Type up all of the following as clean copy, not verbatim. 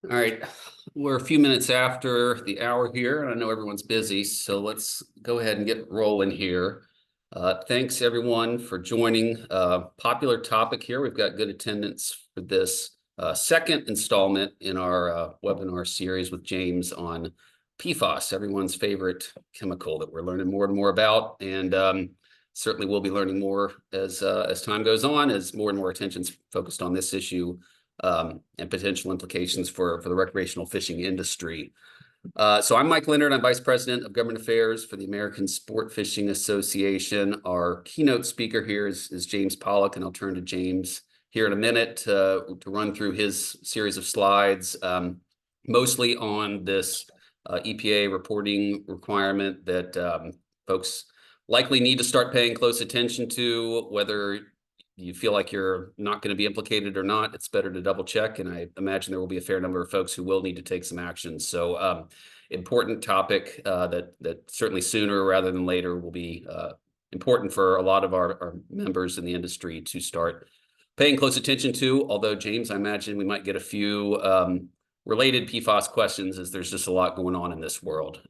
All right, we're a few minutes after the hour here, and I know everyone's busy, so let's go ahead and get rolling here. Thanks everyone for joining. Popular topic here. We've got good attendance for this second installment in our webinar series with James on PFAS, everyone's favorite chemical that we're learning more and more about, and certainly we'll be learning more as time goes on, as more and more attention's focused on this issue and potential implications for the recreational fishing industry. So I'm Mike Leonard. I'm Vice President of Government Affairs for the American Sport Fishing Association. Our keynote speaker here is James Pollack, and I'll turn to James here in a minute to run through his series of slides, mostly on this EPA reporting requirement that folks likely need to start paying close attention to, whether you feel like you're not going to be implicated or not. It's better to double check, and I imagine there will be a fair number of folks who will need to take some action. So important topic that certainly sooner rather than later will be important for a lot of our members in the industry to start paying close attention to. Although, James, I imagine we might get a few related PFAS questions, as there's just a lot going on in this world.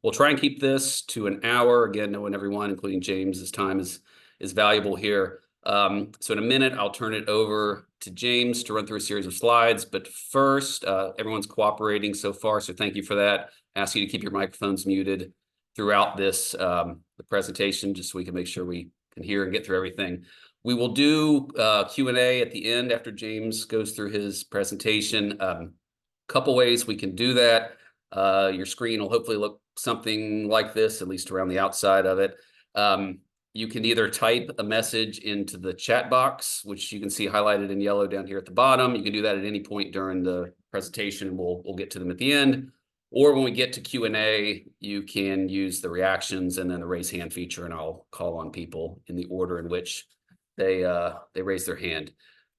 We'll try and keep this to an hour. Again, knowing everyone, including James's time is valuable here. So in a minute, I'll turn it over to James to run through a series of slides. But first, everyone's cooperating so far, so thank you for that. Ask you to keep your microphones muted throughout this the presentation, just so we can make sure we can hear and get through everything. We will do Q&A at the end after James goes through his presentation. Couple ways we can do that. Your screen will hopefully look something like this, at least around the outside of it. You can either type a message into the chat box, which you can see highlighted in yellow down here at the bottom. You can do that at any point during the presentation. We'll get to them at the end. Or when we get to Q&A, you can use the reactions and then the raise hand feature, and I'll call on people in the order in which they raise their hand.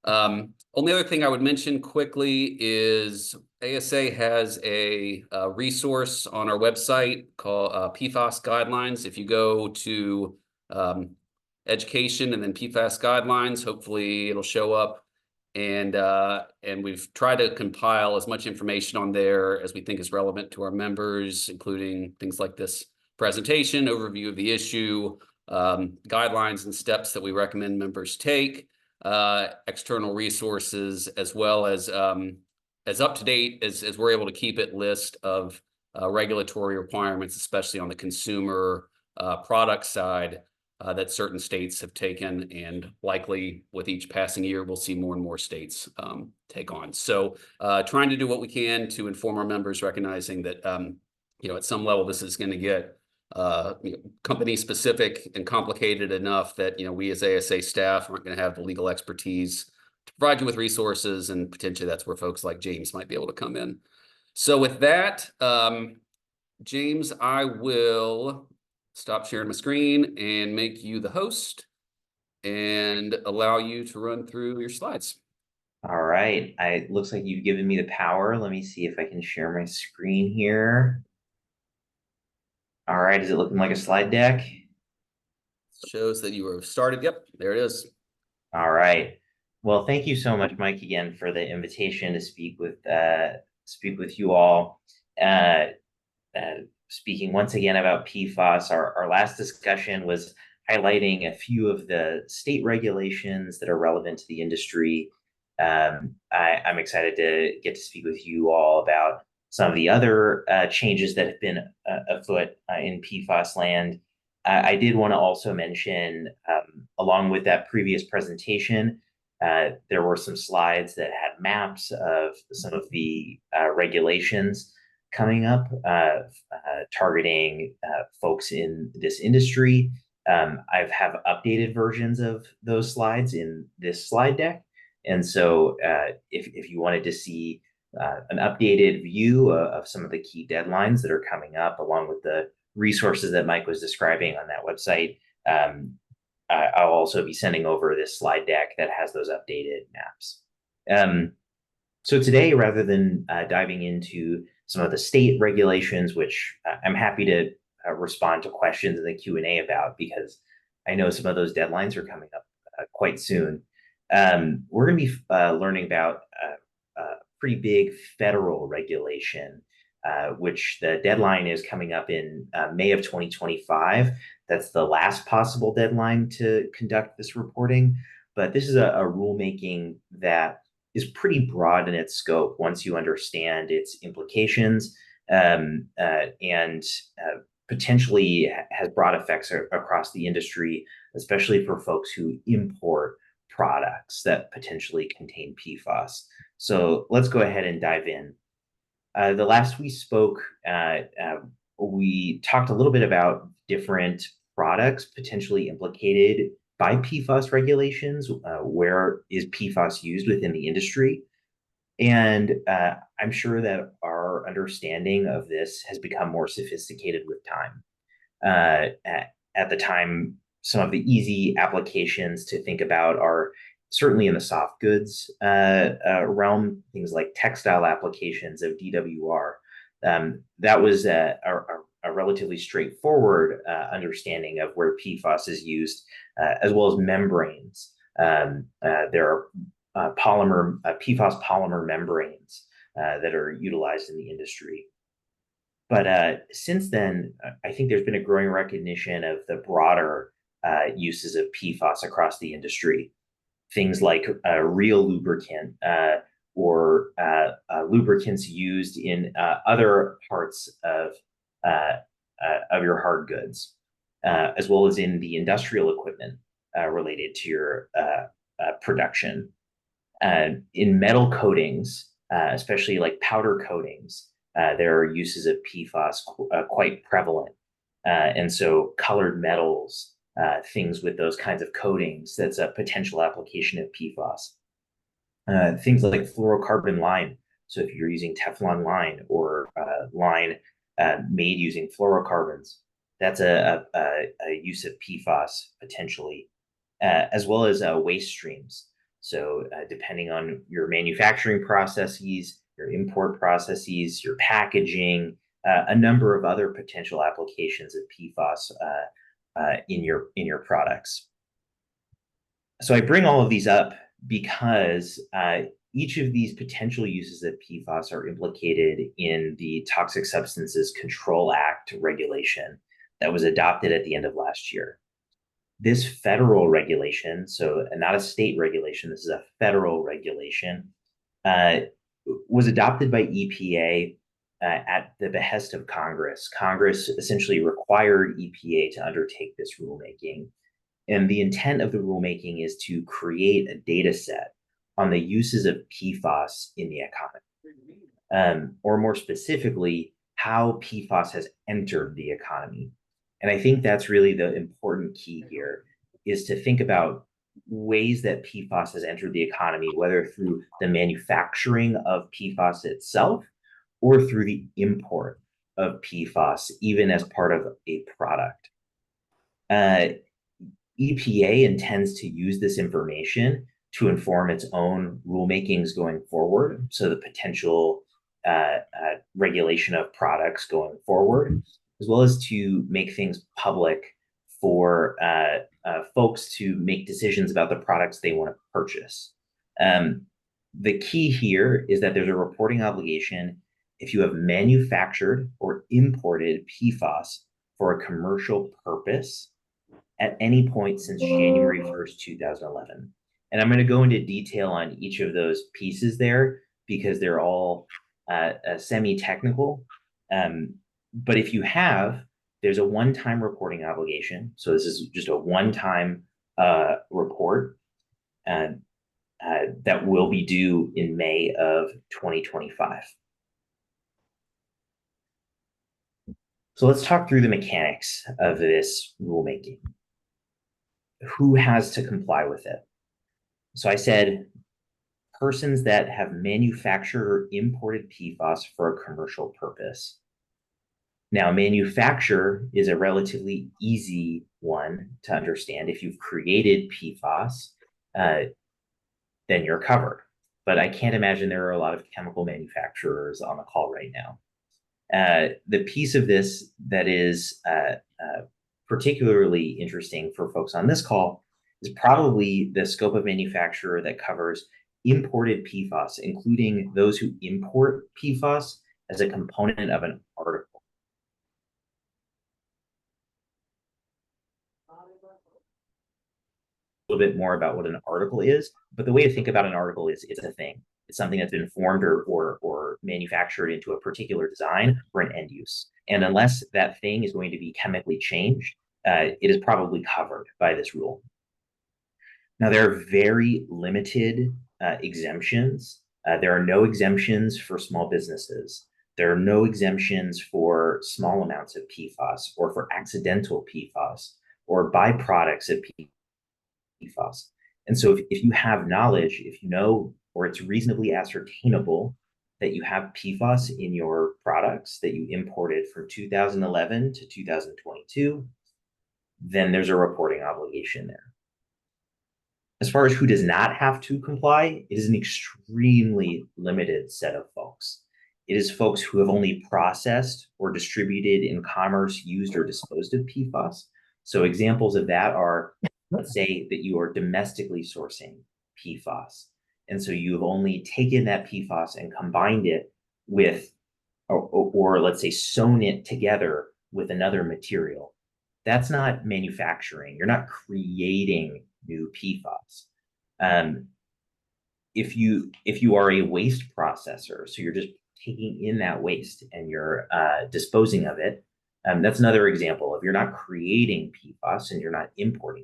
Only other thing I would mention quickly is ASA has a resource on our website called PFAS Guidelines. If you go to education and then PFAS guidelines, hopefully it'll show up, and we've tried to compile as much information on there as we think is relevant to our members, including things like this presentation, overview of the issue, guidelines and steps that we recommend members take, external resources, as well as up to date as we're able to keep it, list of regulatory requirements, especially on the consumer product side, that certain states have taken, and likely with each passing year, we'll see more and more states take on. So trying to do what we can to inform our members, recognizing that at some level this is going to get company specific and complicated enough that we as ASA staff aren't going to have the legal expertise to provide you with resources, and potentially that's where folks like James might be able to come in. So with that, James, I will stop sharing my screen and make you the host and allow you to run through your slides. All right. It looks like you've given me the power. Let me see if I can share my screen here. All right. Is it looking like a slide deck? Shows that you have started. Yep, there it is. All right. Well, thank you so much, Mike, again for the invitation to speak with you all. Speaking once again about PFAS, our last discussion was highlighting a few of the state regulations that are relevant to the industry. I'm excited to get to speak with you all about some of the other changes that have been afoot in PFAS land. I did want to also mention, along with that previous presentation, there were some slides that had maps of some of the regulations coming up, targeting folks in this industry. I have updated versions of those slides in this slide deck. And so if you wanted to see an updated view of some of the key deadlines that are coming up, along with the resources that Mike was describing on that website, I'll also be sending over this slide deck that has those updated maps. So today, rather than diving into some of the state regulations, which I'm happy to respond to questions in the Q&A about, because I know some of those deadlines are coming up quite soon. We're going to be learning about pretty big federal regulation, which the deadline is coming up in May of 2025. That's the last possible deadline to conduct this reporting. But this is a rulemaking that is pretty broad in its scope once you understand its implications, and potentially has broad effects across the industry, especially for folks who import products that potentially contain PFAS. So let's go ahead and dive in. The last we spoke, we talked a little bit about different products potentially implicated by PFAS regulations. Where is PFAS used within the industry? And I'm sure that our understanding of this has become more sophisticated with time. At the time, some of the easy applications to think about are certainly in the soft goods realm, things like textile applications of DWR. That was a relatively straightforward understanding of where PFAS is used, as well as membranes. There are PFAS polymer membranes that are utilized in the industry. But since then, I think there's been a growing recognition of the broader uses of PFAS across the industry. Things like real lubricant or lubricants used in other parts of your hard goods, as well as in the industrial equipment related to your production. In metal coatings, especially like powder coatings, there are uses of PFAS quite prevalent. And so colored metals, things with those kinds of coatings, that's a potential application of PFAS. Things like fluorocarbon line. So if you're using Teflon line or line made using fluorocarbons, that's a use of PFAS potentially, as well as waste streams. So depending on your manufacturing processes, your import processes, your packaging, a number of other potential applications of PFAS in your products. So I bring all of these up because each of these potential uses of PFAS are implicated in the Toxic Substances Control Act regulation that was adopted at the end of last year. This federal regulation, so not a state regulation, this is a federal regulation, was adopted by EPA at the behest of Congress. Congress essentially required EPA to undertake this rulemaking. And the intent of the rulemaking is to create a data set on the uses of PFAS in the economy, or more specifically, how PFAS has entered the economy. And I think that's really the important key here, is to think about ways that PFAS has entered the economy, whether through the manufacturing of PFAS itself or through the import of PFAS, even as part of a product. EPA intends to use this information to inform its own rulemakings going forward, so the potential regulation of products going forward, as well as to make things public for folks to make decisions about the products they want to purchase. The key here is that there's a reporting obligation if you have manufactured or imported PFAS for a commercial purpose at any point since January 1st, 2011. And I'm going to go into detail on each of those pieces there because they're all semi-technical. But if you have, there's a one-time reporting obligation. So this is just a one-time report that will be due in May of 2025. So let's talk through the mechanics of this rulemaking. Who has to comply with it? So I said persons that have manufactured or imported PFAS for a commercial purpose. Now, manufacture is a relatively easy one to understand. If you've created PFAS, then you're covered. But I can't imagine there are a lot of chemical manufacturers on the call right now. The piece of this that is particularly interesting for folks on this call is probably the scope of manufacture that covers imported PFAS, including those who import PFAS as a component of an article. A little bit more about what an article is, but the way to think about an article is it's a thing. It's something that's been formed or manufactured into a particular design for an end use. And unless that thing is going to be chemically changed, it is probably covered by this rule. Now, there are very limited exemptions. There are no exemptions for small businesses. There are no exemptions for small amounts of PFAS or for accidental PFAS or byproducts of PFAS. And so if you have knowledge, if you know, or it's reasonably ascertainable that you have PFAS in your products that you imported from 2011 to 2022, then there's a reporting obligation there. As far as who does not have to comply, it is an extremely limited set of folks. It is folks who have only processed or distributed in commerce, used or disposed of PFAS. So examples of that are, let's say that you are domestically sourcing PFAS. And so you have only taken that PFAS and combined it with, or let's say sewn it together with another material. That's not manufacturing. You're not creating new PFAS. If you are a waste processor, so you're just taking in that waste and you're disposing of it, that's another example of you're not creating PFAS and you're not importing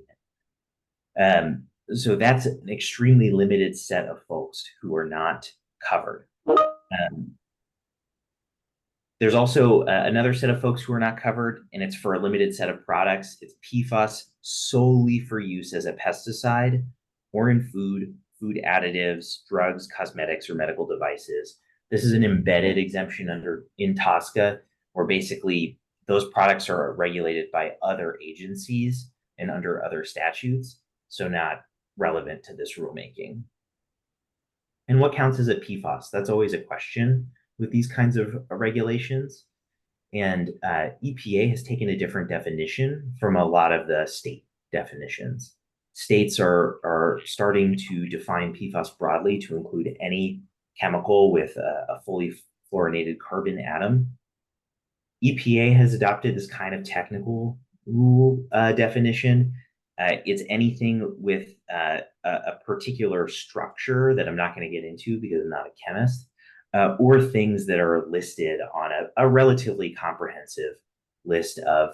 it. So that's an extremely limited set of folks who are not covered. There's also another set of folks who are not covered, and it's for a limited set of products. It's PFAS solely for use as a pesticide or in food additives, drugs, cosmetics, or medical devices. This is an embedded exemption in TSCA, where basically those products are regulated by other agencies and under other statutes, so not relevant to this rulemaking. And what counts as a PFAS? That's always a question with these kinds of regulations. And EPA has taken a different definition from a lot of the state definitions. States are starting to define PFAS broadly to include any chemical with a fully fluorinated carbon atom. EPA has adopted this kind of technical rule definition. It's anything with a particular structure that I'm not going to get into because I'm not a chemist, or things that are listed on a relatively comprehensive list of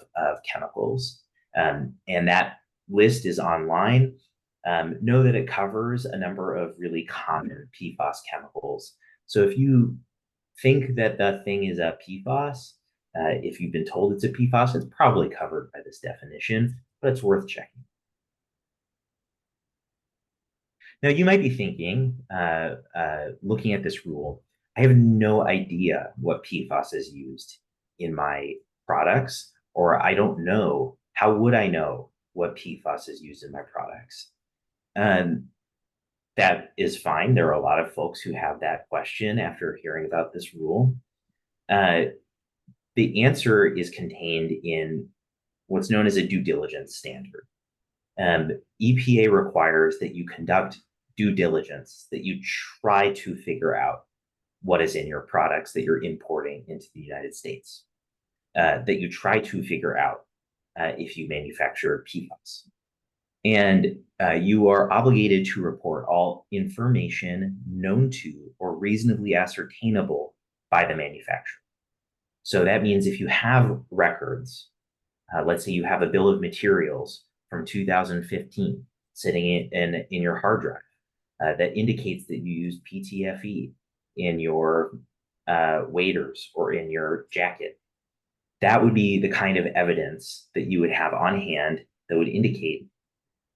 chemicals. And that list is online. Know that it covers a number of really common PFAS chemicals. So if you think that the thing is a PFAS, if you've been told it's a PFAS, it's probably covered by this definition, but it's worth checking. Now, you might be thinking, looking at this rule, I have no idea what PFAS is used in my products, or I don't know. How would I know what PFAS is used in my products? That is fine. There are a lot of folks who have that question after hearing about this rule. The answer is contained in what's known as a due diligence standard. EPA requires that you conduct due diligence, that you try to figure out what is in your products that you're importing into the United States, that you try to figure out if you manufacture PFAS. And you are obligated to report all information known to or reasonably ascertainable by the manufacturer. So that means if you have records, let's say you have a bill of materials from 2015 sitting in your hard drive that indicates that you use PTFE in your waders or in your jacket, that would be the kind of evidence that you would have on hand that would indicate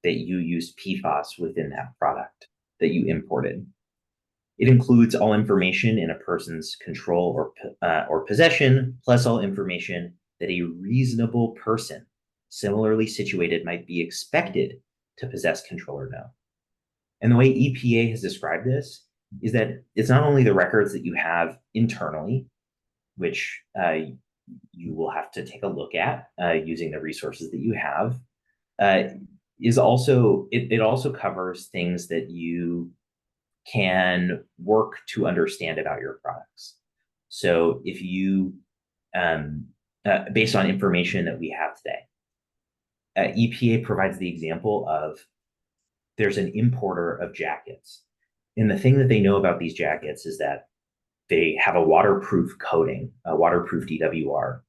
that you used PFAS within that product that you imported. It includes all information in a person's control or possession, plus all information that a reasonable person similarly situated might be expected to possess, control, or know. And the way EPA has described this is that it's not only the records that you have internally, which you will have to take a look at using the resources that you have, it also covers things that you can work to understand about your products. So if you, based on information that we have today, EPA provides the example of there's an importer of jackets. And the thing that they know about these jackets is that they have a waterproof coating, a waterproof DWR.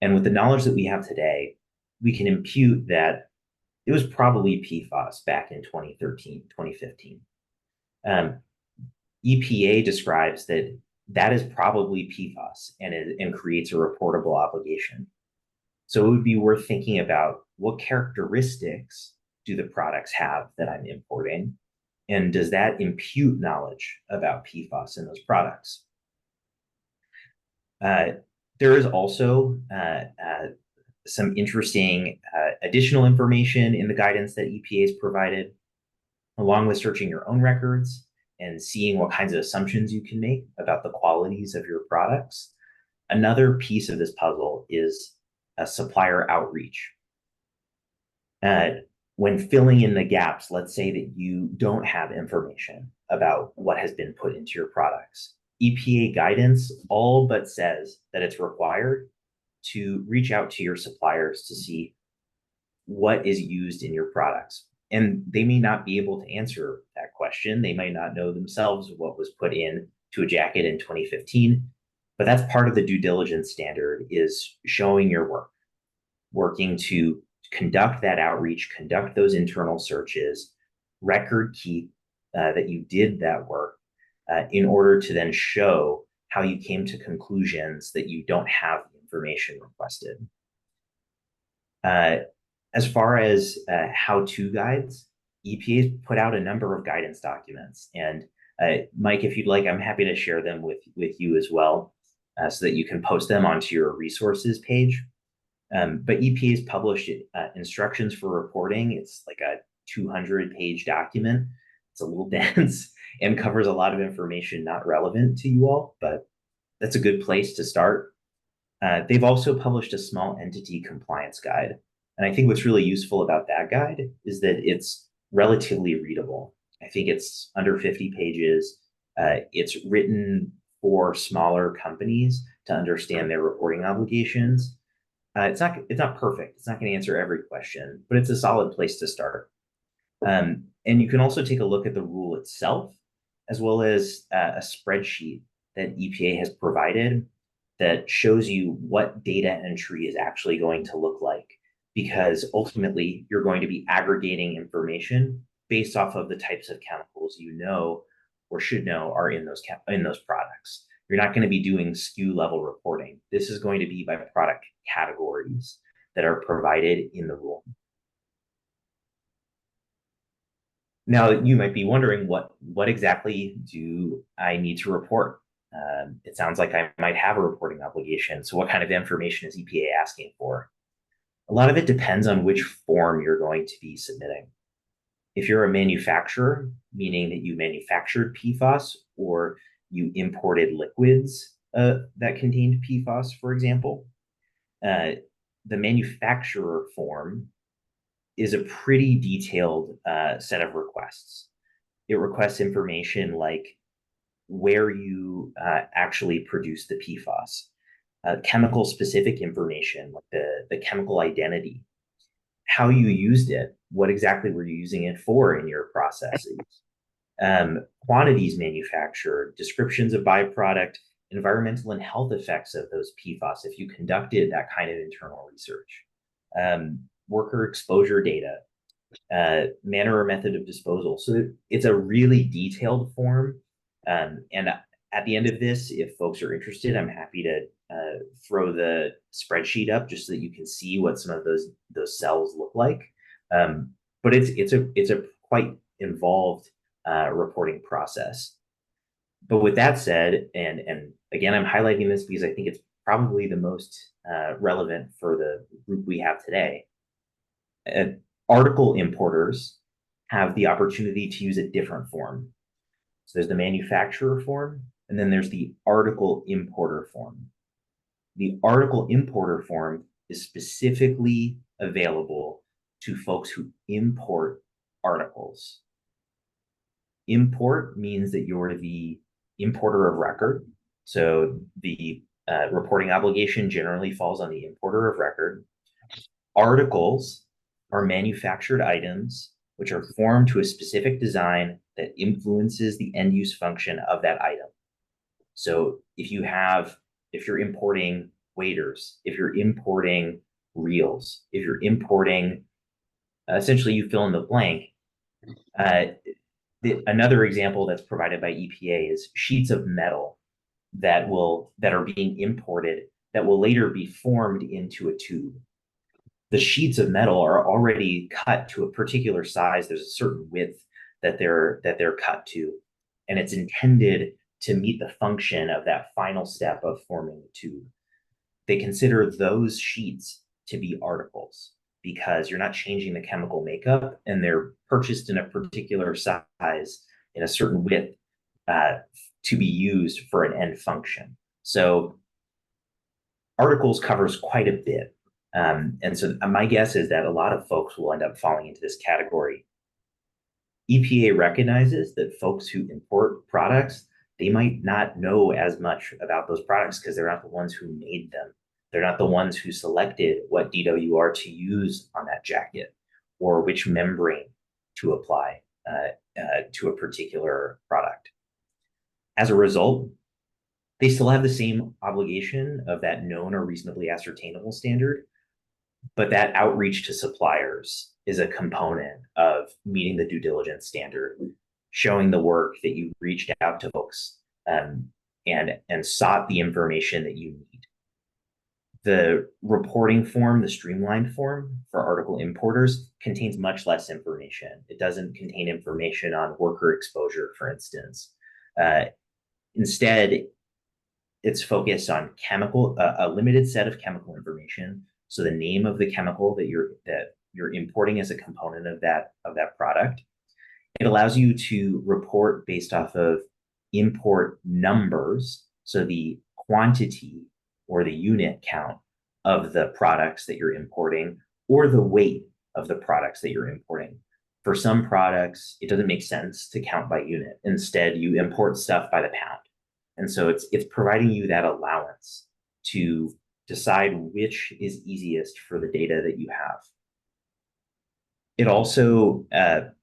And with the knowledge that we have today, we can impute that it was probably PFAS back in 2013, 2015. EPA describes that that is probably PFAS and creates a reportable obligation. So it would be worth thinking about what characteristics do the products have that I'm importing? And does that impute knowledge about PFAS in those products? There is also some interesting additional information in the guidance that EPA has provided, along with searching your own records and seeing what kinds of assumptions you can make about the qualities of your products. Another piece of this puzzle is a supplier outreach. When filling in the gaps, let's say that you don't have information about what has been put into your products. EPA guidance all but says that it's required to reach out to your suppliers to see what is used in your products. And they may not be able to answer that question. They might not know themselves what was put in to a jacket in 2015, but that's part of the due diligence standard, is showing your work, working to conduct that outreach, conduct those internal searches, record keep that you did that work in order to then show how you came to conclusions that you don't have the information requested. As far as how-to guides, EPA has put out a number of guidance documents. And Mike, if you'd like, I'm happy to share them with you as well, so that you can post them onto your resources page. But EPA has published instructions for reporting. It's like a 200-page document. It's a little dense and covers a lot of information not relevant to you all, but that's a good place to start. They've also published a small entity compliance guide. And I think what's really useful about that guide is that it's relatively readable. I think it's under 50 pages. It's written for smaller companies to understand their reporting obligations. It's not perfect. It's not going to answer every question, but it's a solid place to start. And you can also take a look at the rule itself, as well as a spreadsheet that EPA has provided that shows you what data entry is actually going to look like, because ultimately you're going to be aggregating information based off of the types of chemicals you know or should know are in those products. You're not going to be doing SKU level reporting. This is going to be by product categories that are provided in the rule. Now, you might be wondering, what exactly do I need to report? It sounds like I might have a reporting obligation. So what kind of information is EPA asking for? A lot of it depends on which form you're going to be submitting. If you're a manufacturer, meaning that you manufactured PFAS or you imported liquids that contained PFAS, for example, the manufacturer form is a pretty detailed set of requests. It requests information like where you actually produce the PFAS, chemical specific information, like the chemical identity, how you used it, what exactly were you using it for in your processes, quantities manufactured, descriptions of byproduct, environmental and health effects of those PFAS if you conducted that kind of internal research, worker exposure data, manner or method of disposal. So it's a really detailed form. And at the end of this, if folks are interested, I'm happy to throw the spreadsheet up just so that you can see what some of those cells look like. But it's a quite involved reporting process. But with that said, and again, I'm highlighting this because I think it's probably the most relevant for the group we have today. Article importers have the opportunity to use a different form. So there's the manufacturer form, and then there's the article importer form. The article importer form is specifically available to folks who import articles. Import means that you're the importer of record. So the reporting obligation generally falls on the importer of record. Articles are manufactured items which are formed to a specific design that influences the end use function of that item. So if you're importing waders, if you're importing reels, if you're importing, essentially you fill in the blank. Another example that's provided by EPA is sheets of metal that are being imported that will later be formed into a tube. The sheets of metal are already cut to a particular size. There's a certain width that they're cut to, and it's intended to meet the function of that final step of forming the tube. They consider those sheets to be articles because you're not changing the chemical makeup, and they're purchased in a particular size in a certain width to be used for an end function. So articles covers quite a bit. And so my guess is that a lot of folks will end up falling into this category. EPA recognizes that folks who import products, they might not know as much about those products because they're not the ones who made them. They're not the ones who selected what DWR to use on that jacket or which membrane to apply to a particular product. As a result, they still have the same obligation of that known or reasonably ascertainable standard, but that outreach to suppliers is a component of meeting the due diligence standard, showing the work that you reached out to folks and sought the information that you need. The reporting form, the streamlined form for article importers, contains much less information. It doesn't contain information on worker exposure, for instance. Instead, it's focused on a limited set of chemical information. So the name of the chemical that you're importing as a component of that product. It allows you to report based off of import numbers, so the quantity or the unit count of the products that you're importing, or the weight of the products that you're importing. For some products, it doesn't make sense to count by unit. Instead, you import stuff by the pound. And so it's providing you that allowance to decide which is easiest for the data that you have. It also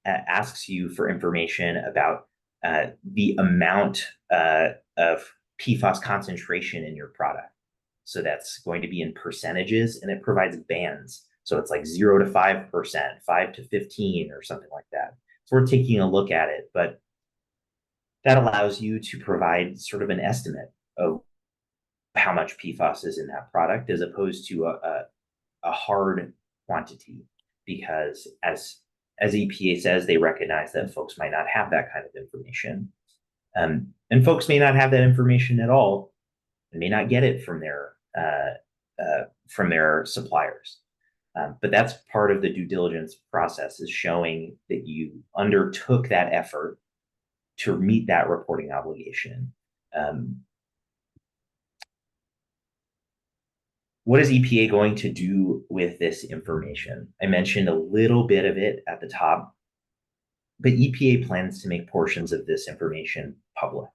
asks you for information about the amount of PFAS concentration in your product. So that's going to be in percentages, and it provides bands. So it's like 0 to 5%, 5 to 15, or something like that. So we're taking a look at it, but that allows you to provide sort of an estimate of how much PFAS is in that product, as opposed to a hard quantity, because as EPA says, they recognize that folks might not have that kind of information. And folks may not have that information at all, and may not get it from their suppliers. But that's part of the due diligence process, is showing that you undertook that effort to meet that reporting obligation. What is EPA going to do with this information? I mentioned a little bit of it at the top, but EPA plans to make portions of this information public.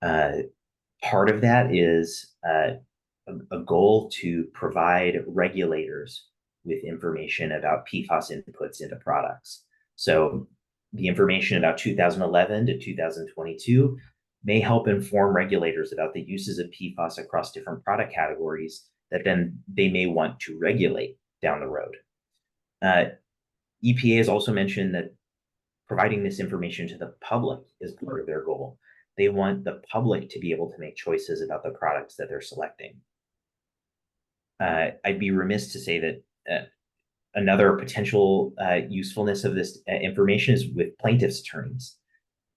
Part of that is a goal to provide regulators with information about PFAS inputs into products. So the information about 2011 to 2022 may help inform regulators about the uses of PFAS across different product categories that then they may want to regulate down the road. EPA has also mentioned that providing this information to the public is part of their goal. They want the public to be able to make choices about the products that they're selecting. I'd be remiss to say that another potential usefulness of this information is with plaintiffs' attorneys.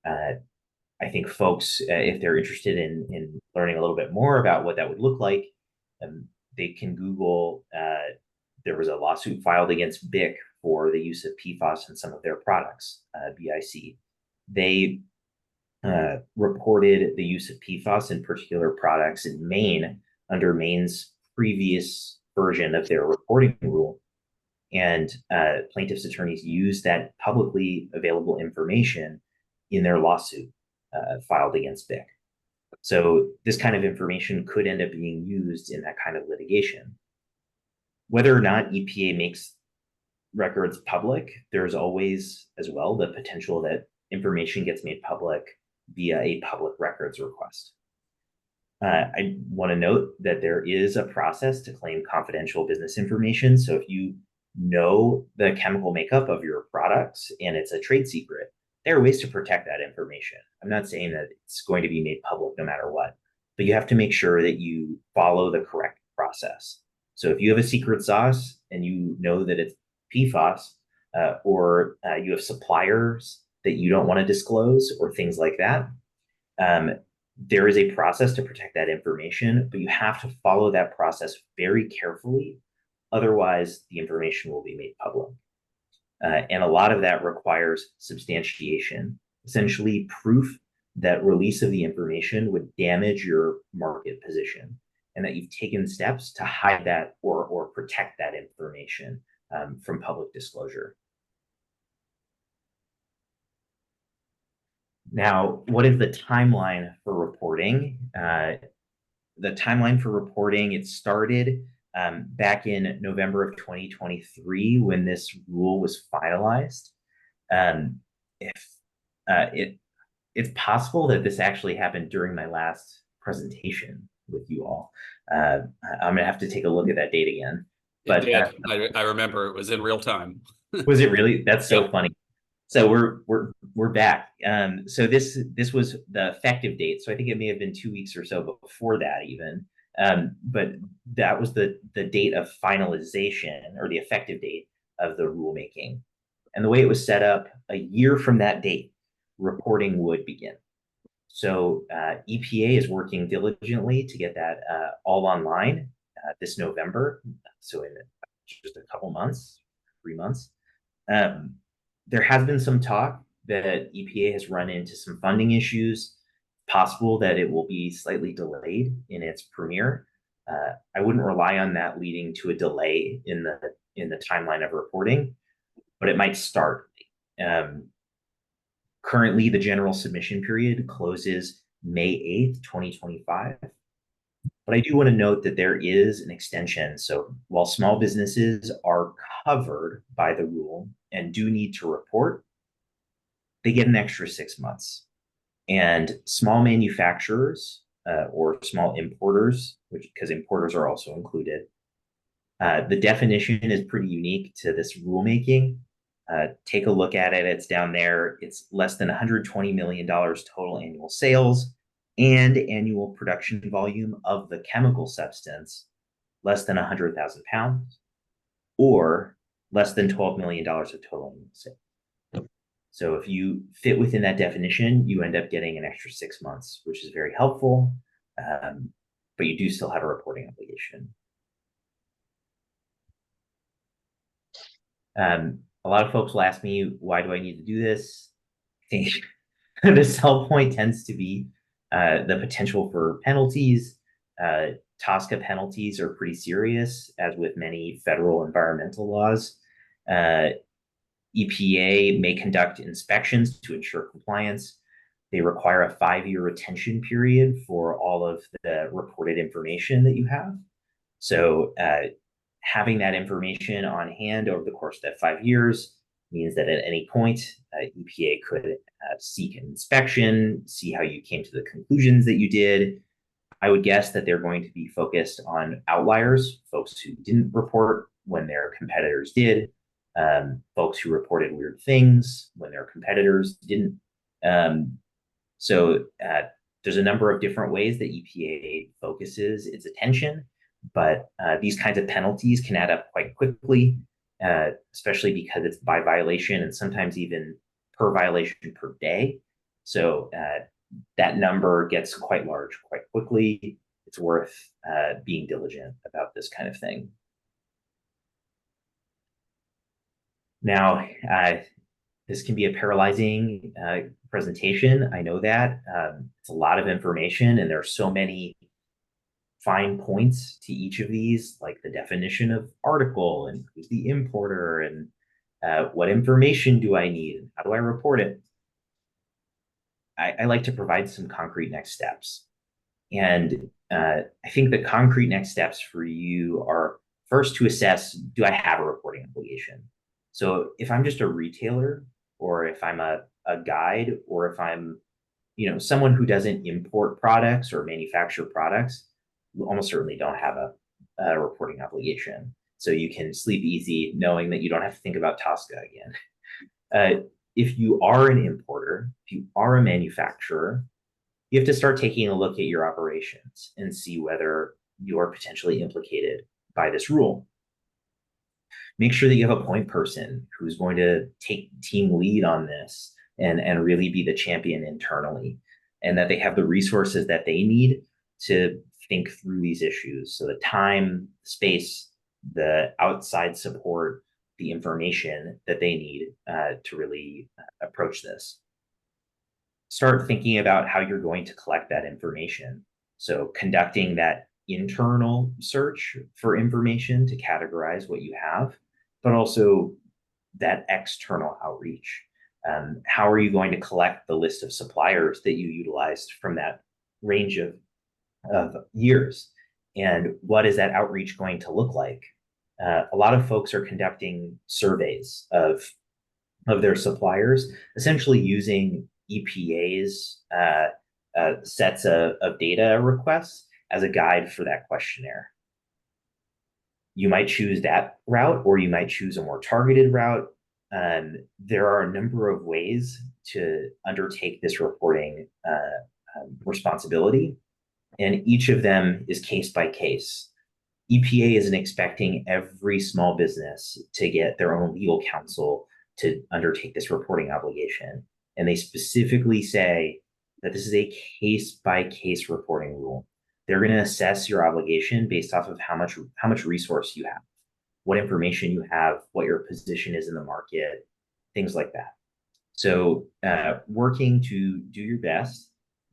I think folks, if they're interested in learning a little bit more about what that would look like, they can Google. There was a lawsuit filed against BIC for the use of PFAS in some of their products, BIC. They reported the use of PFAS in particular products in Maine under Maine's previous version of their reporting rule. And plaintiffs' attorneys used that publicly available information in their lawsuit filed against BIC. So this kind of information could end up being used in that kind of litigation. Whether or not EPA makes records public, there's always as well the potential that information gets made public via a public records request. I want to note that there is a process to claim confidential business information. So if you know the chemical makeup of your products and it's a trade secret, there are ways to protect that information. I'm not saying that it's going to be made public no matter what, but you have to make sure that you follow the correct process. So if you have a secret sauce and you know that it's PFAS, or you have suppliers that you don't want to disclose or things like that, there is a process to protect that information, but you have to follow that process very carefully. Otherwise, the information will be made public. And a lot of that requires substantiation, essentially proof that release of the information would damage your market position and that you've taken steps to hide that or protect that information from public disclosure. Now, what is the timeline for reporting? The timeline for reporting, it started back in November of 2023 when this rule was finalized. It's possible that this actually happened during my last presentation with you all. I'm gonna have to take a look at that date again. But I remember it was in real time. Was it really? That's so Yep. funny. So we're back. So this was the effective date. So I think it may have been 2 weeks or so before that even. But that was the date of finalization or the effective date of the rulemaking. And the way it was set up, a year from that date, reporting would begin. So EPA is working diligently to get that all online this November. So in just a couple months, 3 months. There has been some talk that EPA has run into some funding issues, possible that it will be slightly delayed in its premiere. I wouldn't rely on that leading to a delay in the timeline of reporting, but it might start. Currently, the general submission period closes May 8th, 2025. But I do want to note that there is an extension. So while small businesses are covered by the rule and do need to report, they get an extra 6 months. And small manufacturers or small importers, because importers are also included, the definition is pretty unique to this rulemaking. Take a look at it. It's down there. It's less than $120 million total annual sales and annual production volume of the chemical substance, less than 100,000 pounds, or less than $12 million of total annual sales. So if you fit within that definition, you end up getting an extra 6 months, which is very helpful, but you do still have a reporting obligation. A lot of folks will ask me, why do I need to do this? I think the sell point tends to be the potential for penalties. TSCA penalties are pretty serious, as with many federal environmental laws. EPA may conduct inspections to ensure compliance. They require a 5-year retention period for all of the reported information that you have. So having that information on hand over the course of that 5 years means that at any point, EPA could seek an inspection, see how you came to the conclusions that you did. I would guess that they're going to be focused on outliers, folks who didn't report when their competitors did, folks who reported weird things when their competitors didn't. So there's a number of different ways that EPA focuses its attention, but these kinds of penalties can add up quite quickly, especially because it's by violation and sometimes even per violation per day. So that number gets quite large quite quickly. It's worth being diligent about this kind of thing. Now, this can be a paralyzing presentation. I know that. It's a lot of information, and there are so many fine points to each of these, like the definition of article and who's the importer and what information do I need and how do I report it. I like to provide some concrete next steps. And I think the concrete next steps for you are first to assess, do I have a reporting obligation? So if I'm just a retailer, or if I'm a guide, or if I'm someone who doesn't import products or manufacture products, you almost certainly don't have a reporting obligation. So you can sleep easy knowing that you don't have to think about Tosca again. If you are an importer, if you are a manufacturer, you have to start taking a look at your operations and see whether you are potentially implicated by this rule. Make sure that you have a point person who's going to take team lead on this and really be the champion internally, and that they have the resources that they need to think through these issues. So the time, space, the outside support, the information that they need to really approach this. Start thinking about how you're going to collect that information. So conducting that internal search for information to categorize what you have, but also that external outreach. How are you going to collect the list of suppliers that you utilized from that range of years? And what is that outreach going to look like? A lot of folks are conducting surveys of their suppliers, essentially using EPA's sets of data requests as a guide for that questionnaire. You might choose that route, or you might choose a more targeted route. There are a number of ways to undertake this reporting responsibility, and each of them is case by case. EPA isn't expecting every small business to get their own legal counsel to undertake this reporting obligation. And they specifically say that this is a case by case reporting rule. They're going to assess your obligation based off of how much resource you have, what information you have, what your position is in the market, things like that. So working to do your best,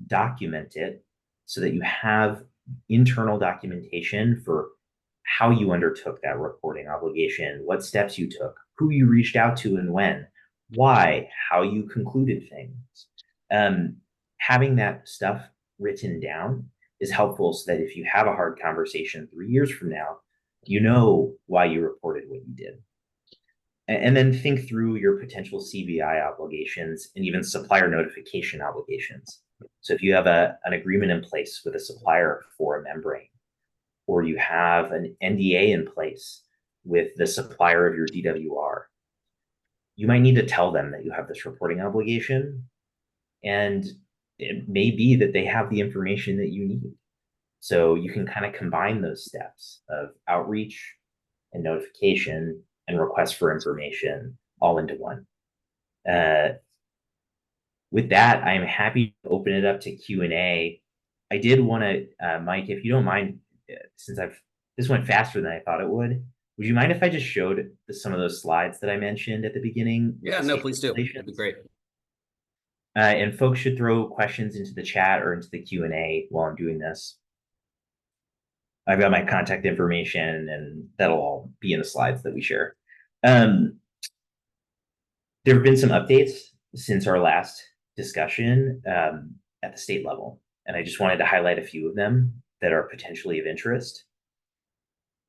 document it so that you have internal documentation for how you undertook that reporting obligation, what steps you took, who you reached out to and when, why, how you concluded things. Having that stuff written down is helpful so that if you have a hard conversation 3 years from now, you know why you reported what you did. And then think through your potential CVI obligations and even supplier notification obligations. So if you have an agreement in place with a supplier for a membrane, or you have an NDA in place with the supplier of your DWR, you might need to tell them that you have this reporting obligation. And it may be that they have the information that you need. So you can kind of combine those steps of outreach and notification and request for information all into one. With that, I'm happy to open it up to Q&A. I did want to, Mike, if you don't mind, since this went faster than I thought it would you mind if I just showed some of those slides that I mentioned at the beginning? Yeah, no, please do. That'd be great. And folks should throw questions into the chat or into the Q&A while I'm doing this. I've got my contact information, and that'll all be in the slides that we share. There have been some updates since our last discussion at the state level, and I just wanted to highlight a few of them that are potentially of interest.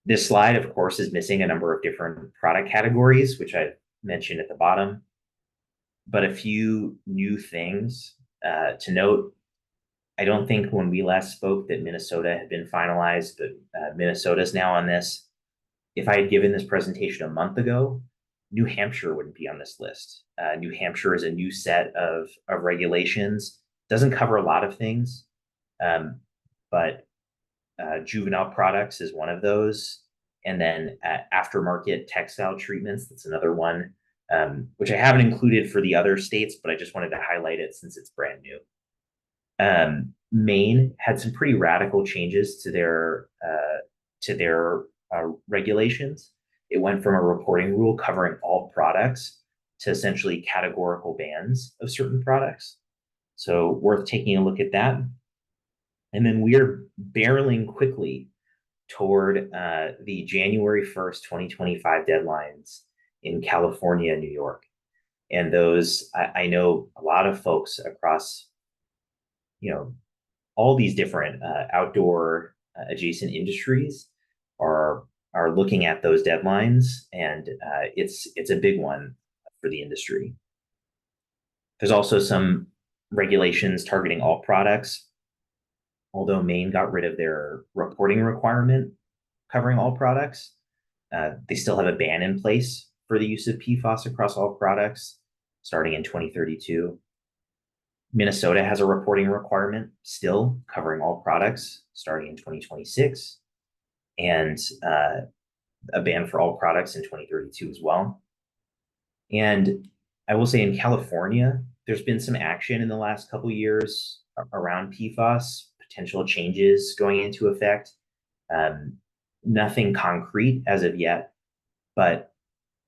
This slide, of course, is missing a number of different product categories, which I mentioned at the bottom, but a few new things to note. I don't think when we last spoke that Minnesota had been finalized, but Minnesota's now on this. If I had given this presentation a month ago, New Hampshire wouldn't be on this list. New Hampshire is a new set of regulations. Doesn't cover a lot of things, but juvenile products is one of those. And then aftermarket textile treatments, that's another one, which I haven't included for the other states, but I just wanted to highlight it since it's brand new. Maine had some pretty radical changes to their regulations. It went from a reporting rule covering all products to essentially categorical bans of certain products. So worth taking a look at that. And then we are barreling quickly toward the January 1st, 2025 deadlines in California and New York. And those, I know a lot of folks across you know, all these different outdoor adjacent industries are are looking at those deadlines, and it's a big one for the industry. There's also some regulations targeting all products. Although Maine got rid of their reporting requirement covering all products, they still have a ban in place for the use of PFAS across all products starting in 2032. Minnesota has a reporting requirement still covering all products starting in 2026, and a ban for all products in 2032 as well. And I will say in California, there's been some action in the last couple of years around PFAS, potential changes going into effect. Um, Nothing concrete as of yet, but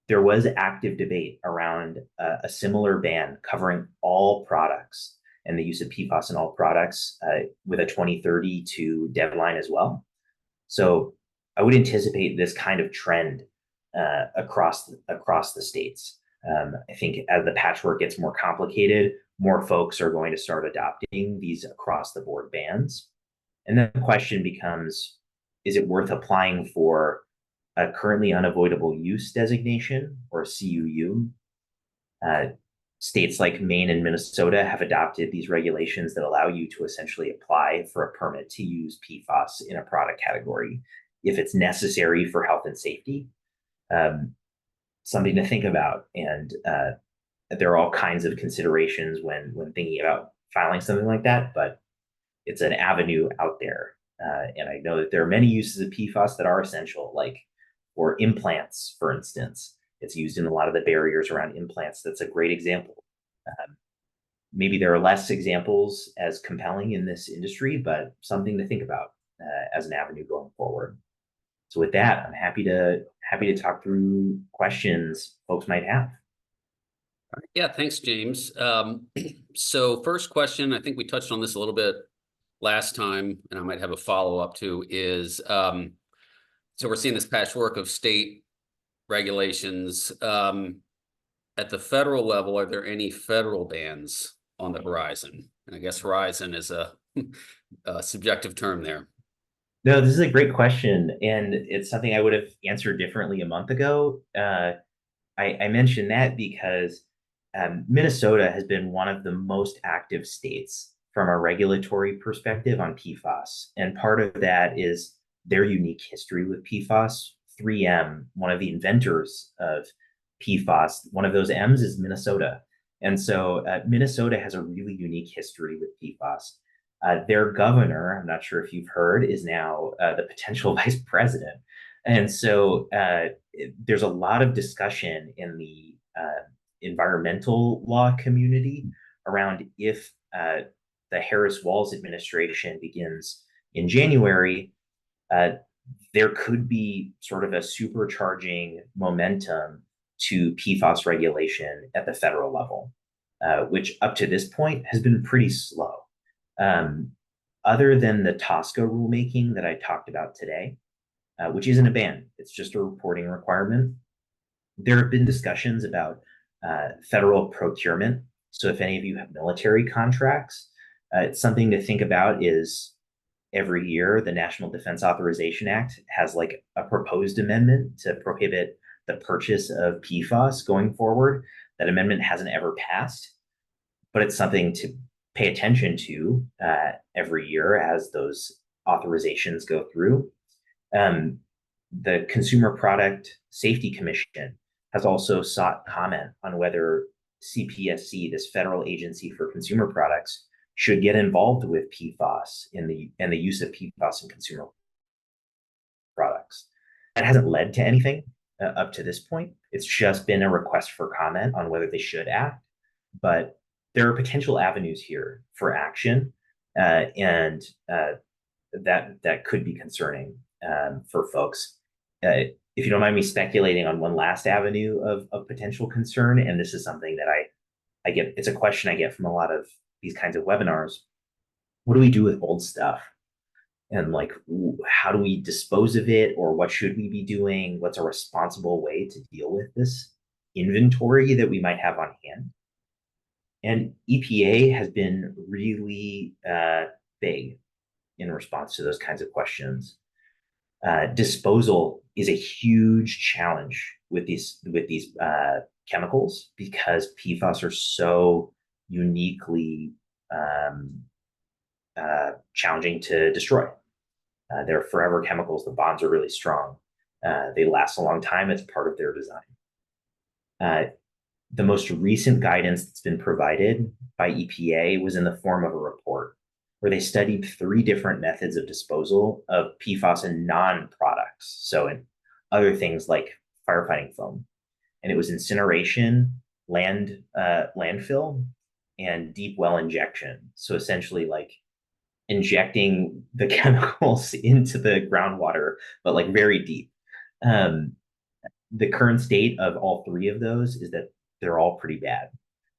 there was active debate around a similar ban covering all products and the use of PFAS in all products with a 2032 deadline as well. So I would anticipate this kind of trend across the states. I think as the patchwork gets more complicated, more folks are going to start adopting these across the board bans. And then the question becomes, is it worth applying for a currently unavoidable use designation, or a CUU? Uh, States like Maine and Minnesota have adopted these regulations that allow you to essentially apply for a permit to use PFAS in a product category if it's necessary for health and safety. Um, Something to think about. And there are all kinds of considerations when thinking about filing something like that, but it's an avenue out there. And I know that there are many uses of PFAS that are essential, like for implants, for instance. It's used in a lot of the barriers around implants. That's a great example. Maybe there are less examples as compelling in this industry, but something to think about as an avenue going forward. So with that, I'm happy to talk through questions folks might have. Yeah, thanks, James. So first question, I think we touched on this a little bit last time, and I might have a follow-up too, is so we're seeing this patchwork of state regulations. At the federal level, are there any federal bans on the horizon? And I guess horizon is a subjective term there. No, this is a great question, and it's something I would have answered differently a month ago. I mentioned that because Minnesota has been one of the most active states from a regulatory perspective on PFAS. And part of that is their unique history with PFAS. 3M, one of the inventors of PFAS, one of those M's is Minnesota. And so Minnesota has a really unique history with PFAS. Their governor, I'm not sure if you've heard, is now the potential vice president. And so there's a lot of discussion in the environmental law community around if the Harris-Walz administration begins in January, there could be sort of a supercharging momentum to PFAS regulation at the federal level, which up to this point has been pretty slow. Other than the TSCA rulemaking that I talked about today, which isn't a ban, it's just a reporting requirement, there have been discussions about federal procurement. So if any of you have military contracts, it's something to think about is every year the National Defense Authorization Act has like a proposed amendment to prohibit the purchase of PFAS going forward. That amendment hasn't ever passed, but it's something to pay attention to every year as those authorizations go through. The Consumer Product Safety Commission has also sought comment on whether CPSC, this federal agency for consumer products, should get involved with PFAS in the use of PFAS in consumer products. That hasn't led to anything up to this point. It's just been a request for comment on whether they should act, but there are potential avenues here for action, and that could be concerning for folks. If you don't mind me speculating on one last avenue of potential concern, and this is something that I get, it's a question I get from a lot of these kinds of webinars. What do we do with old stuff? And like, how do we dispose of it, or what should we be doing? What's a responsible way to deal with this inventory that we might have on hand? And EPA has been really big in response to those kinds of questions. Disposal is a huge challenge with these chemicals because PFAS are so uniquely um, challenging to destroy. They're forever chemicals. The bonds are really strong. They last a long time. It's part of their design. Uh, the most recent guidance that's been provided by EPA was in the form of a report where they studied 3 different methods of disposal of PFAS in non-products. So in other things like firefighting foam. And it was incineration, landfill, and deep well injection. So essentially like injecting the chemicals into the groundwater, but like very deep. Um, the current state of all 3 of those is that they're all pretty bad.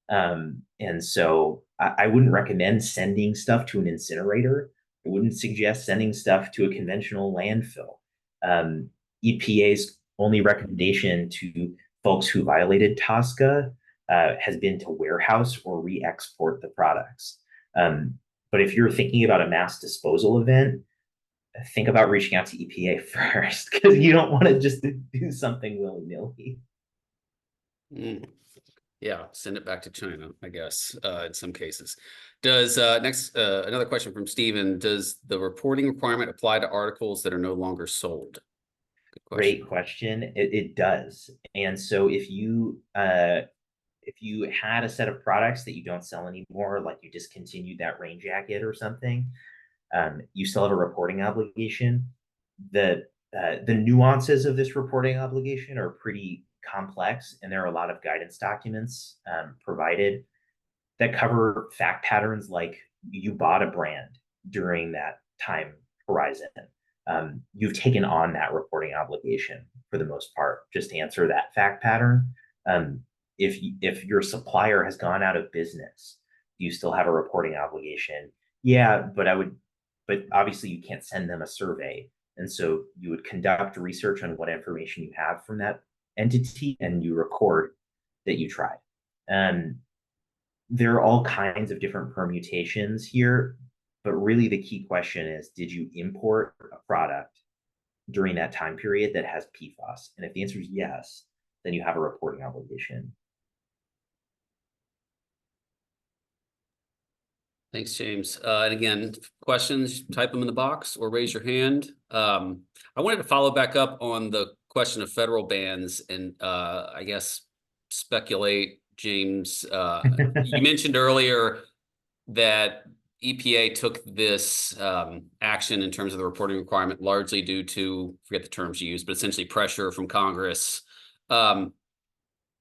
And so I wouldn't recommend sending stuff to an incinerator. I wouldn't suggest sending stuff to a conventional landfill. EPA's only recommendation to folks who violated TSCA has been to warehouse or re-export the products. But if you're thinking about a mass disposal event, think about reaching out to EPA first because you don't want to just do something willy-nilly. Mm. Yeah, send it back to China, I guess, in some cases. Does another question from Stephen, does the reporting requirement apply to articles that are no longer sold? Good question. Great question. It does. And so if you had a set of products that you don't sell anymore, like you discontinued that rain jacket or something, you still have a reporting obligation. The nuances of this reporting obligation are pretty complex, and there are a lot of guidance documents provided that cover fact patterns like you bought a brand during that time horizon. You've taken on that reporting obligation for the most part, just to answer that fact pattern. If your supplier has gone out of business, you still have a reporting obligation. Yeah, but obviously you can't send them a survey. And so you would conduct research on what information you have from that entity and you record that you tried. And there are all kinds of different permutations here, but really the key question is, did you import a product during that time period that has PFAS? And if the answer is yes, then you have a reporting obligation. Thanks, James. And again, questions, type them in the box or raise your hand. I wanted to follow back up on the question of federal bans and I guess speculate, James. You mentioned earlier that EPA took this action in terms of the reporting requirement largely due to, forget the terms you used, but essentially pressure from Congress.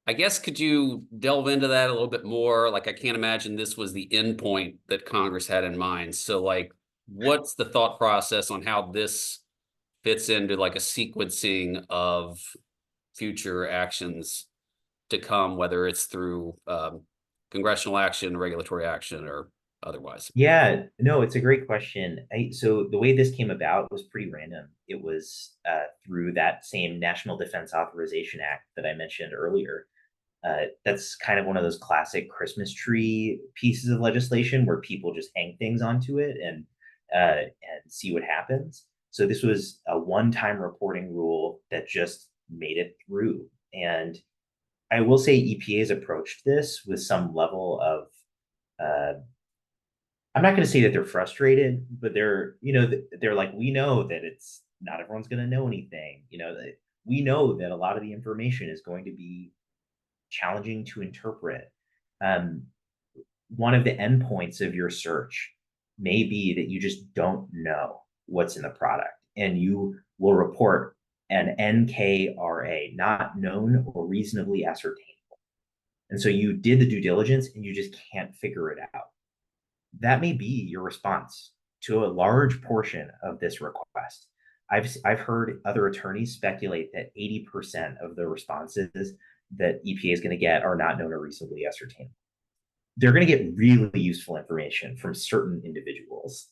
I guess could you delve into that a little bit more? Like, I can't imagine this was the endpoint that Congress had in mind. So, like, what's the thought process on how this fits into like a sequencing of future actions to come, whether it's through congressional action, regulatory action, or otherwise? Yeah, no, it's a great question. So the way this came about was pretty random. It was through that same National Defense Authorization Act that I mentioned earlier. That's kind of one of those classic Christmas tree pieces of legislation where people just hang things onto it and see what happens. So this was a one-time reporting rule that just made it through. And I will say EPA has approached this with some level of I'm not going to say that they're frustrated, but they're like, we know that it's not everyone's going to know anything. We know that a lot of the information is going to be challenging to interpret. Um, One of the endpoints of your search may be that you just don't know what's in the product, and you will report an NKRA, not known or reasonably ascertainable. And so you did the due diligence and you just can't figure it out. That may be your response to a large portion of this request. I've heard other attorneys speculate that 80% of the responses that EPA is going to get are not known or reasonably ascertainable. They're going to get really useful information from certain individuals.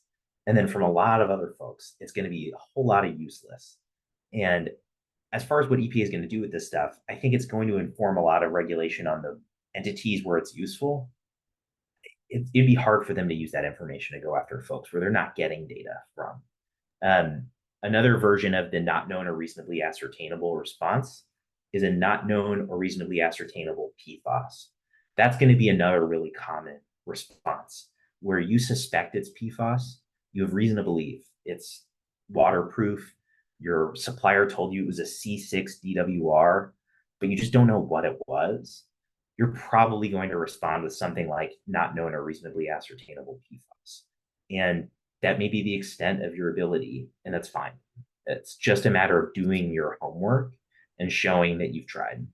And then from a lot of other folks, it's going to be a whole lot of useless. And as far as what EPA is going to do with this stuff, I think it's going to inform a lot of regulation on the entities where it's useful. it'd be hard for them to use that information to go after folks where they're not getting data from. Um, Another version of the not known or reasonably ascertainable response is a not known or reasonably ascertainable PFAS. That's going to be another really common response where you suspect it's PFAS, you have reason to believe it's waterproof. Your supplier told you it was a C6 DWR, but you just don't know what it was. You're probably going to respond with something like not known or reasonably ascertainable PFAS. And that may be the extent of your ability, and that's fine. It's just a matter of doing your homework and showing that you've tried.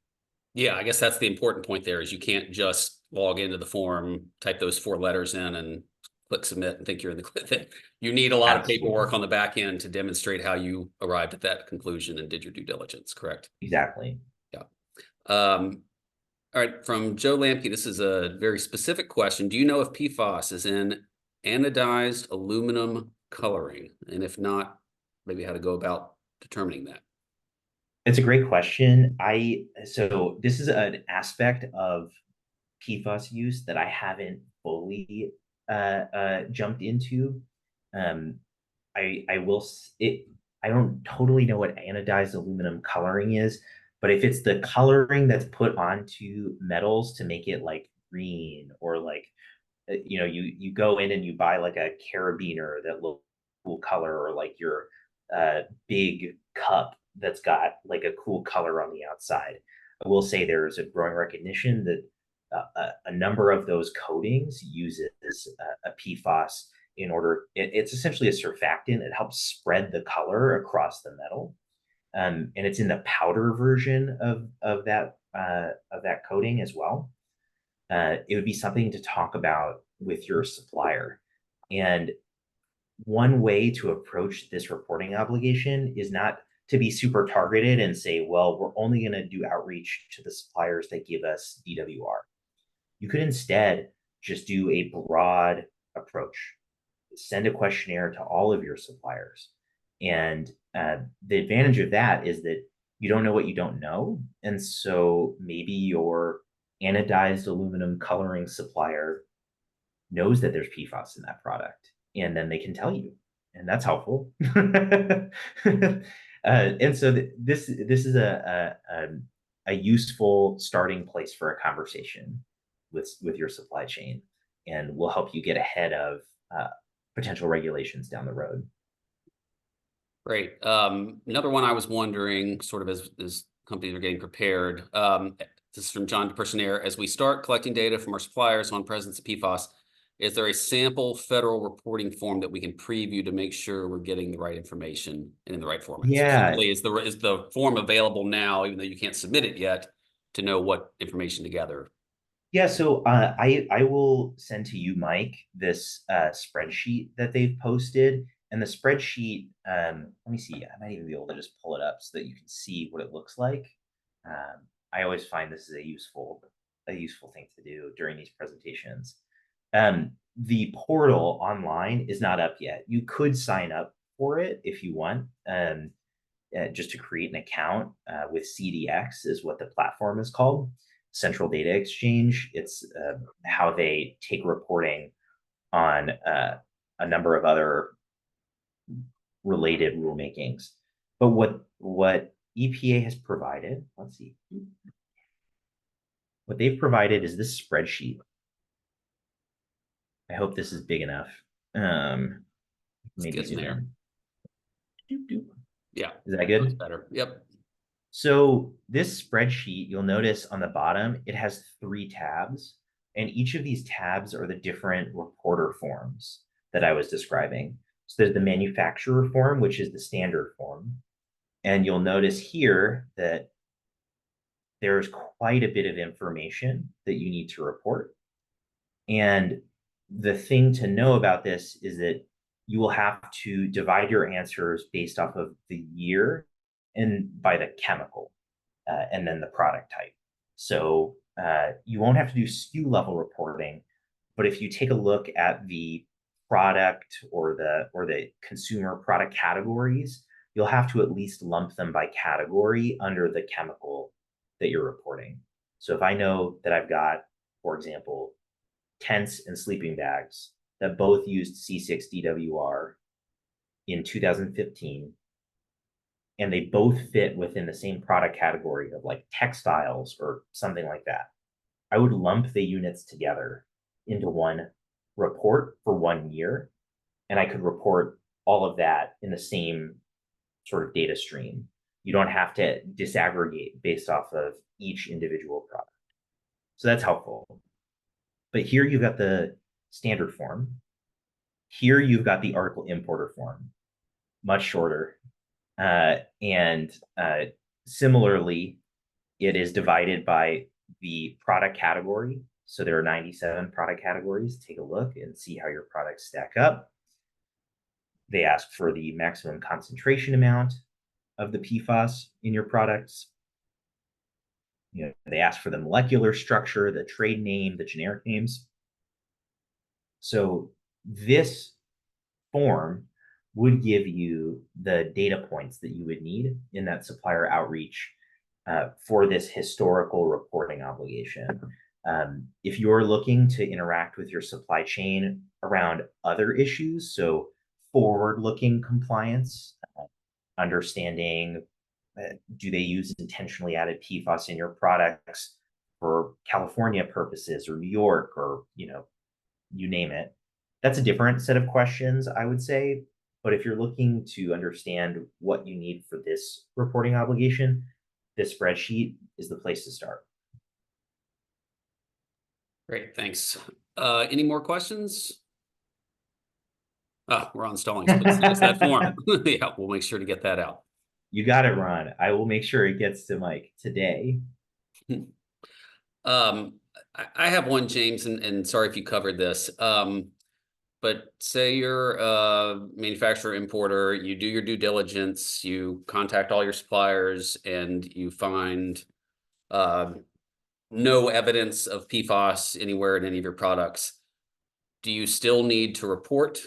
Yeah, I guess that's the important point there is you can't just log into the form, type those 4 letters in and click submit and think you're in the thing. You need a lot of Absolutely. paperwork on the back end to demonstrate how you arrived at that conclusion and did your due diligence, correct? Exactly. Yeah. Um, all right, from Joe Lamke, this is a very specific question. Do you know if PFAS is in anodized aluminum coloring? And if not, maybe how to go about determining that? It's a great question. So this is an aspect of PFAS use that I haven't fully jumped into. Um, I will it. I don't totally know what anodized aluminum coloring is, but if it's the coloring that's put onto metals to make it like green or like you go in and you buy like a carabiner that looks cool color or like your big cup that's got like a cool color on the outside. I will say there is a growing recognition that a number of those coatings uses a PFAS in order. It's essentially a surfactant. It helps spread the color across the metal, and it's in the powder version of that coating as well. It would be something to talk about with your supplier. And one way to approach this reporting obligation is not to be super targeted and say, well, we're only going to do outreach to the suppliers that give us DWR. You could instead just do a broad approach, send a questionnaire to all of your suppliers. And the advantage of that is that you don't know what you don't know. And so maybe your anodized aluminum coloring supplier knows that there's PFAS in that product, and then they can tell you, and that's helpful. And so this is a useful starting place for a conversation with your supply chain, and will help you get ahead of potential regulations down the road. Great. Another one I was wondering, sort of as companies are getting prepared, this is from John DePersonaire. As we start collecting data from our suppliers on presence of PFAS, is there a sample federal reporting form that we can preview to make sure we're getting the right information and in the right format? So Yeah, simply, is the form available now, even though you can't submit it yet, to know what information to gather? yeah. So I will send to you, Mike, this spreadsheet that they've posted, and the spreadsheet. Let me see. I might even be able to just pull it up so that you can see what it looks like. I always find this is a useful thing to do during these presentations. The portal online is not up yet. You could sign up for it if you want. Just to create an account with CDX is what the platform is called, Central Data Exchange. It's how they take reporting on a number of other related rulemakings. But what EPA has provided, let's see, what they've provided is this spreadsheet. I hope this is big enough. It's Maybe getting zoom there. in. Doop, doop. Yeah, Is that that's good? better. Yep. So this spreadsheet, you'll notice on the bottom, it has 3 tabs, and each of these tabs are the different reporter forms that I was describing. So there's the manufacturer form, which is the standard form. And you'll notice here that there's quite a bit of information that you need to report. And the thing to know about this is that you will have to divide your answers based off of the year and by the chemical, and then the product type. So you won't have to do SKU level reporting, but if you take a look at the product or the consumer product categories, you'll have to at least lump them by category under the chemical that you're reporting. So if I know that I've got, for example, tents and sleeping bags that both used C6 DWR in 2015, and they both fit within the same product category of like textiles or something like that, I would lump the units together into one report for 1 year, and I could report all of that in the same sort of data stream. You don't have to disaggregate based off of each individual product. So that's helpful. But here you've got the standard form. Here you've got the article importer form, much shorter. And similarly, it is divided by the product category. So there are 97 product categories. Take a look and see how your products stack up. They ask for the maximum concentration amount of the PFAS in your products. They ask for the molecular structure, the trade name, the generic names. So this form would give you the data points that you would need in that supplier outreach for this historical reporting obligation. If you're looking to interact with your supply chain around other issues, so forward-looking compliance, understanding do they use intentionally added PFAS in your products for California purposes or New York or you name it. That's a different set of questions, I would say. But if you're looking to understand what you need for this reporting obligation, this spreadsheet is the place to start. Great, thanks. Any more questions? We're on Stallings, but it's that form. Yeah, we'll make sure to get that out. You got it, Ron. I will make sure it gets to Mike today. I have one, James, and sorry if you covered this. But say you're a manufacturer importer, you do your due diligence, you contact all your suppliers, and you find no evidence of PFAS anywhere in any of your products. Do you still need to report,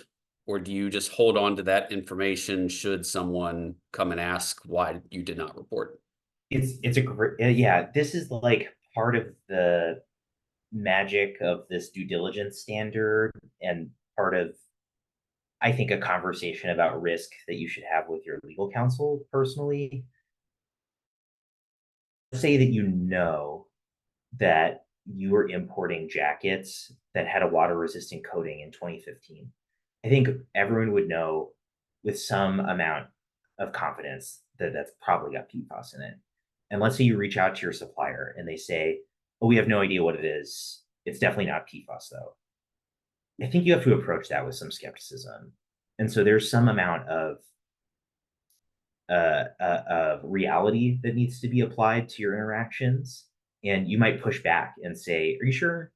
or do you just hold on to that information should someone come and ask why you did not report? It's a great, yeah, this is like part of the magic of this due diligence standard and part of, I think, a conversation about risk that you should have with your legal counsel personally. Say that you know that you were importing jackets that had a water resistant coating in 2015. I think everyone would know with some amount of confidence that that's probably got PFAS in it. And let's say you reach out to your supplier and they say, oh, we have no idea what it is. It's definitely not PFAS though. I think you have to approach that with some skepticism. And so there's some amount of reality that needs to be applied to your interactions. And you might push back and say, are you sure?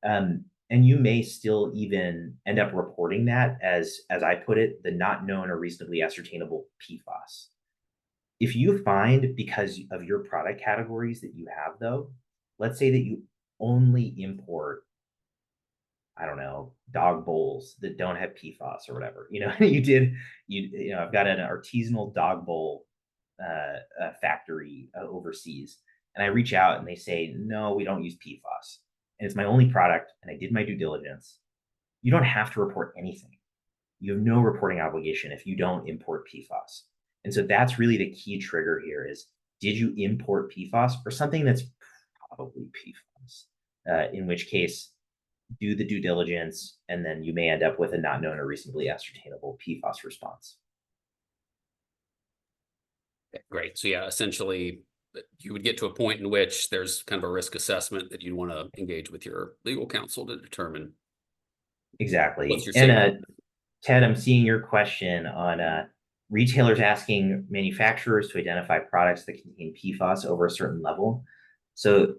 And you may still even end up reporting that as I put it, the not known or reasonably ascertainable PFAS. If you find, because of your product categories that you have though, let's say that you only import, I don't know, dog bowls that don't have PFAS or whatever, I've got an artisanal dog bowl factory overseas, and I reach out and they say, no, we don't use PFAS. And it's my only product and I did my due diligence. You don't have to report anything. You have no reporting obligation if you don't import PFAS. And so that's really the key trigger here is, did you import PFAS or something that's probably PFAS? In which case, do the due diligence, and then you may end up with a not known or reasonably ascertainable PFAS response. Okay, great. So yeah, essentially, you would get to a point in which there's kind of a risk assessment that you want to engage with your legal counsel to determine. Exactly. And Ted, I'm seeing your question on retailers asking manufacturers to identify products that contain PFAS over a certain level. So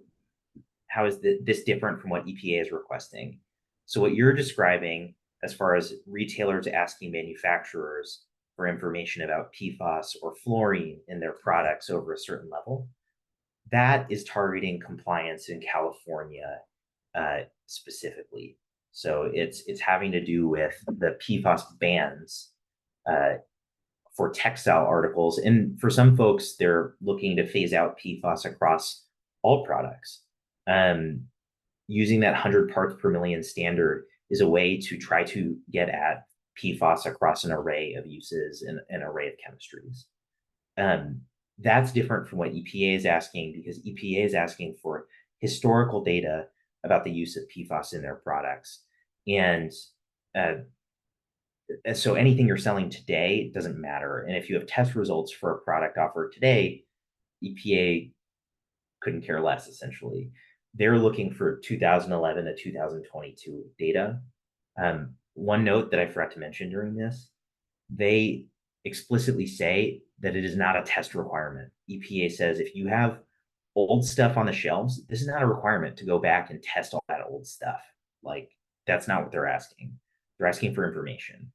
how is this different from what EPA is requesting? So what you're describing as far as retailers asking manufacturers for information about PFAS or fluorine in their products over a certain level, that is targeting compliance in California specifically. So it's having to do with the PFAS bans for textile articles. And for some folks, they're looking to phase out PFAS across all products. using that 100 parts per million standard is a way to try to get at PFAS across an array of uses and an array of chemistries. That's different from what EPA is asking, because EPA is asking for historical data about the use of PFAS in their products. And so anything you're selling today doesn't matter. And if you have test results for a product offered today, EPA couldn't care less, essentially. They're looking for 2011 to 2022 data. One note that I forgot to mention during this, they explicitly say that it is not a test requirement. EPA says if you have old stuff on the shelves, this is not a requirement to go back and test all that old stuff. Like, that's not what they're asking. They're asking for information.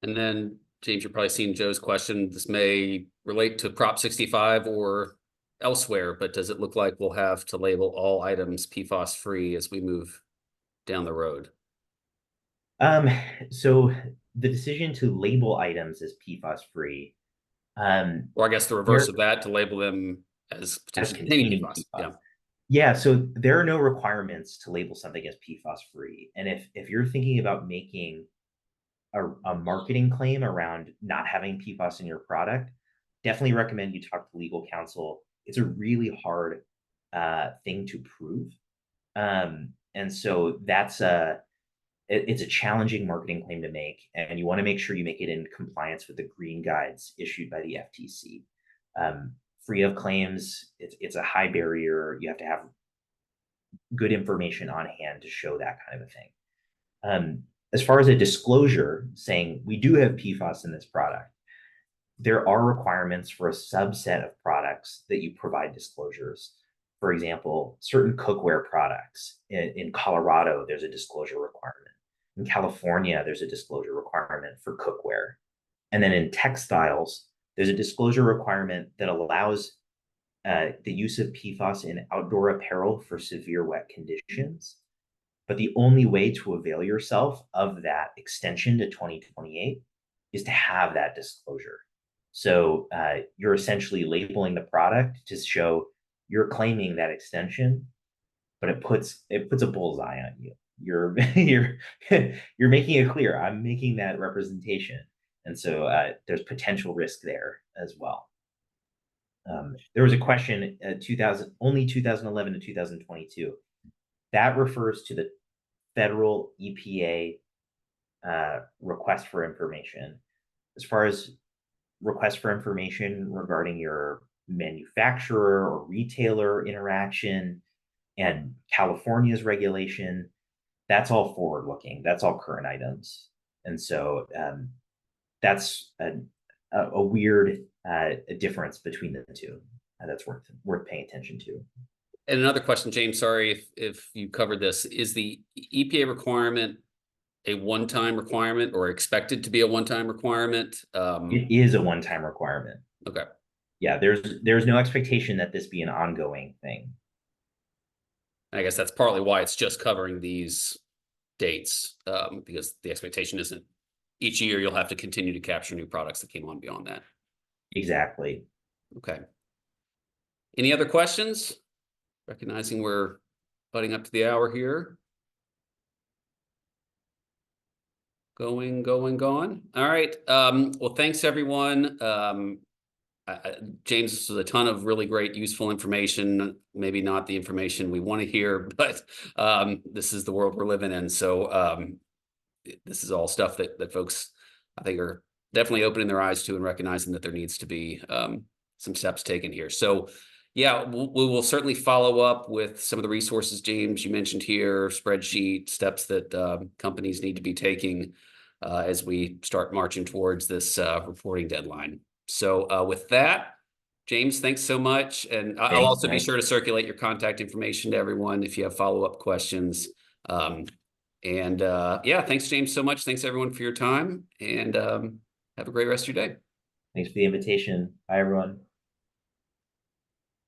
And then, James, you're probably seeing Joe's question. This may relate to Prop 65 or elsewhere, but does it look like we'll have to label all items PFAS free as we move down the road? So the decision to label items as PFAS free, or I guess the reverse of that, to label them as potentially containing PFAS. PFAS. Yeah, so there are no requirements to label something as PFAS free. And if you're thinking about making a marketing claim around not having PFAS in your product, definitely recommend you talk to legal counsel. It's a really hard thing to prove. And so it's a challenging marketing claim to make, and you want to make sure you make it in compliance with the green guides issued by the FTC. Free of claims, it's a high barrier. You have to have good information on hand to show that kind of a thing. As far as a disclosure saying we do have PFAS in this product, there are requirements for a subset of products that you provide disclosures. For example, certain cookware products in Colorado, there's a disclosure requirement. In California, there's a disclosure requirement for cookware. And then in textiles, there's a disclosure requirement that allows the use of PFAS in outdoor apparel for severe wet conditions. But the only way to avail yourself of that extension to 2028 is to have that disclosure. So you're essentially labeling the product to show you're claiming that extension, but it puts a bullseye on you. You're you're making it clear I'm making that representation, and so there's potential risk there as well. There was a question 2011 to 2022. That refers to the federal EPA request for information. As far as request for information regarding your manufacturer or retailer interaction and California's regulation, that's all forward looking. That's all current items. And so that's a weird difference between the two. That's worth paying attention to. And another question, James, sorry if you covered this. Is the EPA requirement a one-time requirement or expected to be a one-time requirement? It is a one-time requirement. Okay. Yeah, there's no expectation that this be an ongoing thing. I guess that's partly why it's just covering these dates, because the expectation isn't each year you'll have to continue to capture new products that came on beyond that. Exactly. Okay. Any other questions? Recognizing we're butting up to the hour here. Going. All right. Well, thanks everyone. James, this was a ton of really great, useful information. Maybe not the information we want to hear, but this is the world we're living in. So this is all stuff that folks, I think, are definitely opening their eyes to and recognizing that there needs to be some steps taken here. So yeah, we will certainly follow up with some of the resources, James, you mentioned here, spreadsheet, steps that companies need to be taking as we start marching towards this reporting deadline. So with that, James, thanks so much. And I'll also be sure to circulate your contact information to everyone if you have follow-up questions. Yeah, thanks, James, so much. Thanks, everyone, for your time. And have a great rest of your day. Thanks for the invitation. Bye, everyone.